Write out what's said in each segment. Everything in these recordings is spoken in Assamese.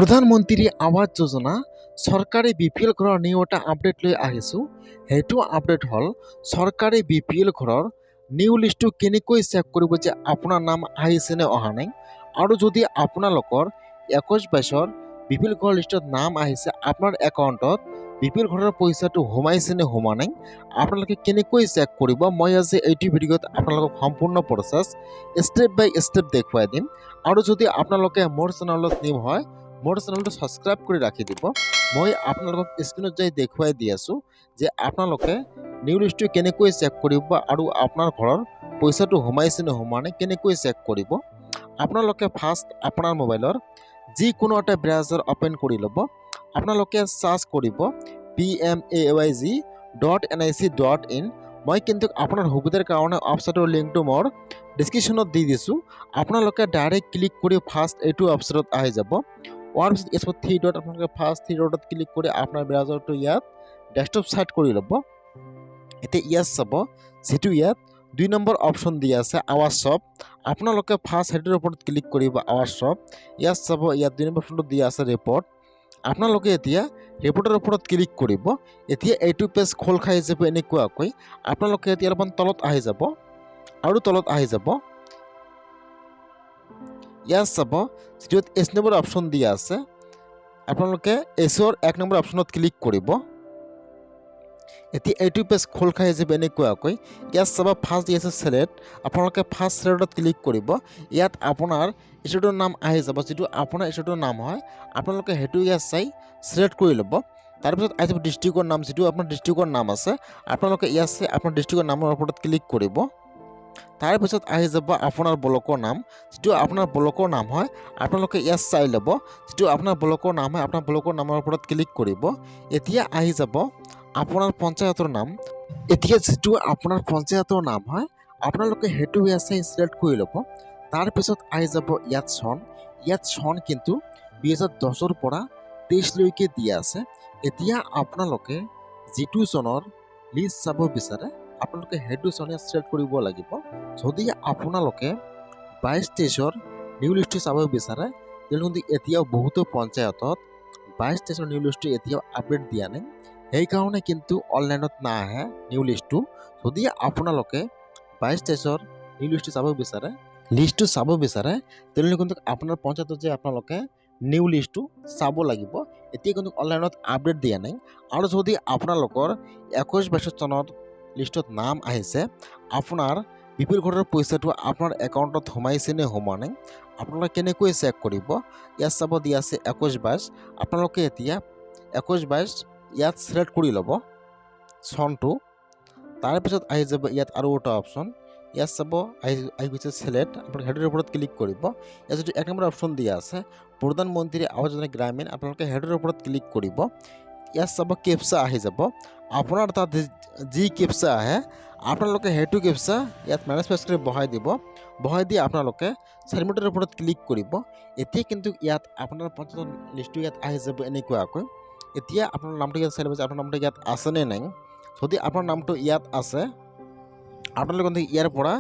প্ৰধানমন্ত্ৰী আৱাস যোজনা চৰকাৰী বিপিএল ঘৰৰ নিউ এটা আপডেট লৈ আহিছোঁ। সেইটো আপডেট হ'ল চৰকাৰী বিপিএল ঘৰৰ নিউ লিষ্টটো কেনেকৈ চেক কৰিব যে আপোনাৰ নাম আহিছে নে অহা নাই, আৰু যদি আপোনালোকৰ 21-22 বিপিএল ঘৰৰ লিষ্টত নাম আহিছে, আপোনাৰ একাউণ্টত বিপিএল ঘৰৰ পইচাটো সোমাইছে নে সোমোৱা নাই, আপোনালোকে কেনেকৈ চেক কৰিব। মই আজি এইটো ভিডিঅ'ত আপোনালোকক সম্পূৰ্ণ প্ৰচেছ ষ্টেপ বাই ষ্টেপ দেখুৱাই দিম। আৰু যদি আপোনালোকে মোৰ চেনেলত নিউ হয়, মোৰ চেনেলটো সাবস্ক্ৰাইব কৰি ৰাখি দিব। মই আপোনালোকক স্ক্ৰীনত যাই দেখুৱাই দি আছোঁ যে আপোনালোকে নিউ লিষ্টটো কেনেকৈ চেক কৰিব আৰু আপোনাৰ ঘৰৰ পইচাটো সোমাইছে নে সোমোৱা নাই কেনেকৈ চেক কৰিব। আপোনালোকে ফাৰ্ষ্ট আপোনাৰ মোবাইলৰ যিকোনো এটা ব্ৰাউজাৰ অপেন কৰি ল'ব। আপোনালোকে সাৰ্চ কৰিব pmayg.nic.in। মই কিন্তু আপোনাৰ সুবিধাৰ কাৰণে ৱেবছাইটৰ লিংকটো মোৰ ডিছক্ৰিপশ্যনত দি দিছোঁ। আপোনালোকে ডাইৰেক্ট ক্লিক কৰি ফাৰ্ষ্ট এইটো ৱেবছাইটত আহি যাব। ওৱাৰ পিছত ইয়াত 3 ডট আপোনালোকে ফাৰ্ষ্ট 3 ডটত ক্লিক কৰি আপোনাৰ ব্ৰাউজাৰটো ইয়াত ডেস্কটপ সাইড কৰি ল'ব। এতিয়া ইয়াত চাব যিটো ইয়াত 2 নম্বৰ অপশ্যন দিয়া আছে আৱাজ শ্বপ, আপোনালোকে ফাৰ্ষ্ট সেইটোৰ ওপৰত ক্লিক কৰিব আৱাজ শ্বপ। ইয়াত চাব ইয়াত 2 নম্বৰ অপশ্যনটো দিয়া আছে ৰিপৰ্ট, আপোনালোকে এতিয়া ৰিপৰ্টৰ ওপৰত ক্লিক কৰিব। এতিয়া এইটো পেজ খোল খাই যাব এনেকুৱাকৈ। আপোনালোকে এতিয়া অলপমান তলত আহি যাব আৰু তলত আহি যাব। ইয়াত চাব যিটো এছ নম্বৰ অপশ্যন দিয়া আছে, আপোনালোকে এছৰ 1 নম্বৰ অপশ্যনত ক্লিক কৰিব। এতিয়া এইটো পেজ খোল খাই যাব এনেকুৱাকৈ। ইয়াত চাব ফাৰ্ষ্ট দিয়া আছে ছিলেক্ট, আপোনালোকে ফাৰ্ষ্ট ছিলেক্টত ক্লিক কৰিব। ইয়াত আপোনাৰ ষ্টেটৰ নাম আহি যাব, যিটো আপোনাৰ ষ্টেটৰ নাম হয় আপোনালোকে সেইটো ইয়াত চাই ছিলেক্ট কৰি ল'ব। তাৰপিছত আহি যাব ডিষ্ট্ৰিক্টৰ নাম, যিটো আপোনাৰ ডিষ্ট্ৰিক্টৰ নাম আছে আপোনালোকে ইয়াত চাই আপোনাৰ ডিষ্ট্ৰিক্টৰ নামৰ ওপৰত ক্লিক কৰিব। তাৰপিছত আহি যাব আপোনাৰ ব্লকৰ নাম, যিটো আপোনাৰ ব্লকৰ নাম হয় আপোনালোকে ইয়াত চাই ল'ব। যিটো আপোনাৰ ব্লকৰ নাম হয় আপোনাৰ ব্লকৰ নামৰ ওপৰত ক্লিক কৰিব। এতিয়া আহি যাব আপোনাৰ পঞ্চায়তৰ নাম। এতিয়া যিটো আপোনাৰ পঞ্চায়তৰ নাম হয় আপোনালোকে সেইটো ইয়াত চাই ছিলেক্ট কৰি ল'ব। তাৰপিছত আহি যাব ইয়াত চন, ইয়াত চন কিন্তু 2010ৰ পৰা 23লৈকে দিয়া আছে। এতিয়া আপোনালোকে যিটো চনৰ লিষ্ট চাব বিচাৰে আপোনালোকে সেইটো চনে ছিলেক্ট কৰিব লাগিব। যদি আপোনালোকে 22-23ৰ নিউ লিষ্টটো চাব বিচাৰে তেতিয়াহ'লে কিন্তু এতিয়াও বহুতো পঞ্চায়তত 22-23ৰ নিউ লিষ্টটো এতিয়াও আপডেট দিয়া নাই, সেইকাৰণে কিন্তু অনলাইনত নাহে নিউ লিষ্টটো। যদি আপোনালোকে 22-23ৰ নিউ লিষ্টটো চাব বিচাৰে তেতিয়াহ'লে কিন্তু আপোনাৰ পঞ্চায়তত যে আপোনালোকে নিউ লিষ্টটো চাব লাগিব। এতিয়া কিন্তু অনলাইনত আপডেট দিয়া নাই। আৰু যদি আপোনালোকৰ 21-22 চনত লিষ্টত নাম আহিছে, আপোনাৰ বিপিএল ঘৰৰ পইচাটো আপোনাৰ একাউণ্টত সোমাইছে নে সোমোৱা নাই আপোনালোকে কেনেকৈ চেক কৰিব। ইয়াত চাব দিয়া আছে 21-22, আপোনালোকে এতিয়া 21-22 ইয়াত ছিলেক্ট কৰি ল'ব চনটো। তাৰপিছত আহি যাব ইয়াত আৰু এটা অপশ্যন, ইয়াত চাব আহি গৈছে ছিলেক্ট, আপোনালোকে সেইটোৰ ওপৰত ক্লিক কৰিব। ইয়াত যিটো 1 নম্বৰ অপশ্যন দিয়া আছে প্ৰধানমন্ত্ৰী আৱাস যোজনা গ্ৰামীণ, আপোনালোকে সেইটোৰ ওপৰত ক্লিক কৰিব। ইয়াত চাব কেপচা আহি যাব, আপোনাৰ তাত যি কেপচা আহে আপোনালোকে সেইটো কেপচা ইয়াত মেনেজ পেজ কৰি বহাই দিব। বহাই দি আপোনালোকে ছাবমিটৰ ওপৰত ক্লিক কৰিব। এতিয়া কিন্তু ইয়াত আপোনাৰ পঞ্চায়তৰ লিষ্টটো ইয়াত আহি যাব এনেকুৱাকৈ। এতিয়া আপোনাৰ নামটো ইয়াত চাই ল'ব যে আপোনাৰ নামটো ইয়াত আছেনে নাই। যদি আপোনাৰ নামটো ইয়াত আছে আপোনালোকে কিন্তু ইয়াৰ পৰা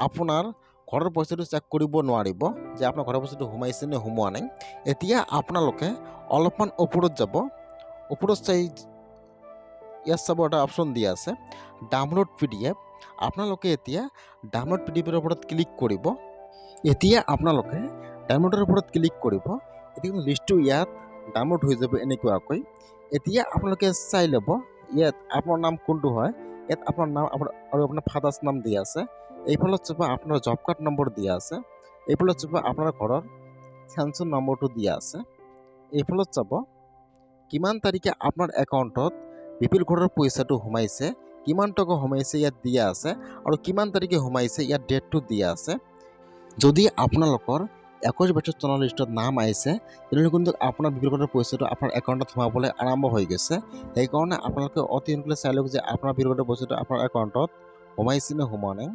আপোনাৰ ঘৰৰ পইচাটো চেক কৰিব নোৱাৰিব যে আপোনাৰ ঘৰৰ পইচাটো সোমাইছে নে সোমোৱা নাই। এতিয়া আপোনালোকে অলপমান ওপৰত যাব, ওপৰত চাই ইয়াত চাব এটা অপশ্যন দিয়া আছে ডাউনলোড PDF, আপোনালোকে এতিয়া ডাউনলোড PDFৰ ওপৰত ক্লিক কৰিব। এতিয়া আপোনালোকে ডাউনলোডৰ ওপৰত ক্লিক কৰিব। এতিয়া কিন্তু লিষ্টটো ইয়াত ডাউনলোড হৈ যাব এনেকুৱাকৈ। এতিয়া আপোনালোকে চাই ল'ব ইয়াত আপোনাৰ নাম কোনটো হয়। ইয়াত আপোনাৰ নাম আৰু আপোনাৰ ফাদাৰ্ছ নাম দিয়া আছে। এইফালত চাব আপোনাৰ জব কাৰ্ড নম্বৰ দিয়া আছে। এইফালত চাব আপোনাৰ ঘৰৰ চেঞ্চৰ নম্বৰটো দিয়া আছে। এইফালত চাব কিমান তাৰিখে আপোনাৰ একাউণ্টত বিপিএল ঘৰৰ পইচাটো সোমাইছে, কিমান টকা সোমাইছে ইয়াত দিয়া আছে, আৰু কিমান তাৰিখে সোমাইছে ইয়াত ডেটটো দিয়া আছে। যদি আপোনালোকৰ 21-22 চনৰ লিষ্টত নাম আহিছে তেতিয়াহ'লে কিন্তু আপোনাৰ বিপিএল ঘৰৰ পইচাটো আপোনাৰ একাউণ্টত সোমাবলৈ আৰম্ভ হৈ গৈছে। সেইকাৰণে আপোনালোকে অতি সোনকালে চাই লওক যে আপোনাৰ বিপিএল ঘৰৰ পইচাটো আপোনাৰ একাউণ্টত সোমাইছে নে সোমোৱা নাই।